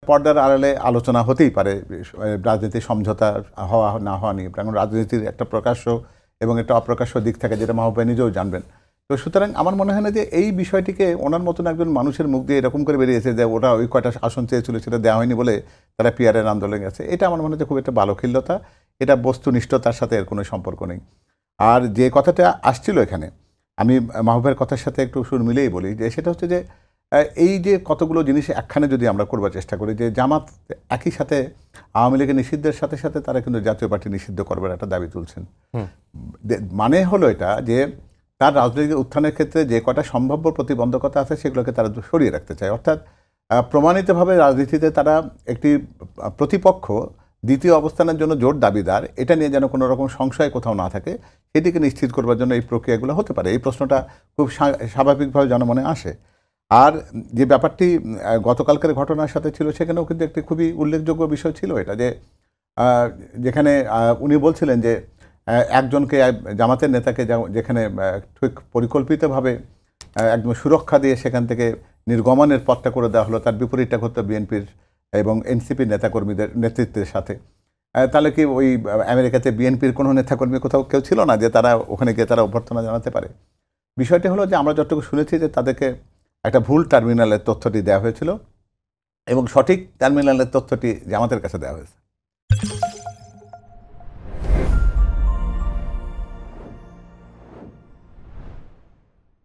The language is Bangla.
পর্দার আড়ালে আলোচনা হতেই পারে রাজনীতির সমঝোতা হওয়া না হওয়া নিয়ে, কারণ রাজনীতির একটা প্রকাশ্য এবং একটা অপ্রকাশ্য দিক থাকে, যেটা মাহবুব ভাই নিজেও জানবেন। তো সুতরাং আমার মনে হয় না যে এই বিষয়টিকে ওনার মতন একজন মানুষের মুখ দিয়ে এরকম করে বেরিয়েছে যে ওরা ওই কয়টা আসন চেয়েছিল সেটা দেওয়া হয়নি বলে তারা পিআরের আন্দোলনে গেছে, এটা আমার মনে হয় খুব একটা বালখিল্যতা, এটা বস্তুনিষ্ঠতার সাথে এর কোনো সম্পর্ক নেই। আর যে কথাটা আসছিল এখানে, আমি মাহবুবের কথার সাথে একটু সুর মিলেই বলি, যে সেটা হচ্ছে যে এই যে কতগুলো জিনিস একখানে যদি আমরা করবার চেষ্টা করি, যে জামাত একই সাথে আওয়ামী লীগের নিষিদ্ধের সাথে সাথে তারা কিন্তু জাতীয় পার্টি নিষিদ্ধ করবার একটা দাবি তুলছেন। মানে হলো এটা যে তার রাজনৈতিক উত্থানের ক্ষেত্রে যে কটা সম্ভাব্য প্রতিবন্ধকতা আছে সেগুলোকে তারা সরিয়ে রাখতে চায়। অর্থাৎ প্রমাণিতভাবে রাজনীতিতে তারা একটি প্রতিপক্ষ দ্বিতীয় অবস্থানের জন্য জোর দাবিদার, এটা নিয়ে যেন কোনো রকম সংশয় কোথাও না থাকে, সেটিকে নিশ্চিত করবার জন্য এই প্রক্রিয়াগুলো হতে পারে। এই প্রশ্নটা খুব স্বাভাবিকভাবে জনমনে আসে। আর যে ব্যাপারটি গতকালকের ঘটনার সাথে ছিল, সেখানেও কিন্তু একটি খুবই উল্লেখযোগ্য বিষয় ছিল এটা, যে যেখানে উনি বলছিলেন যে একজনকে, জামাতের নেতাকে যেখানে ঠিক পরিকল্পিতভাবে একদম সুরক্ষা দিয়ে সেখান থেকে নির্গমনের পথটা করে দেওয়া হলো, তার বিপরীতটা ঘটতো বিএনপির এবং এনসিপির নেতাকর্মীদের নেতৃত্বের সাথে। তাহলে কি ওই আমেরিকাতে বিএনপির কোনো নেতাকর্মী কোথাও কেউ ছিল না যে তারা ওখানে গিয়ে তারা অভ্যর্থনা জানাতে পারে? বিষয়টি হলো যে আমরা যতটুকু শুনেছি যে তাদেরকে একটা ভুল টার্মিনালের তথ্যটি দেওয়া হয়েছিল এবং সঠিক টার্মিনালের তথ্যটি জামাতের কাছে দেওয়া হয়েছে।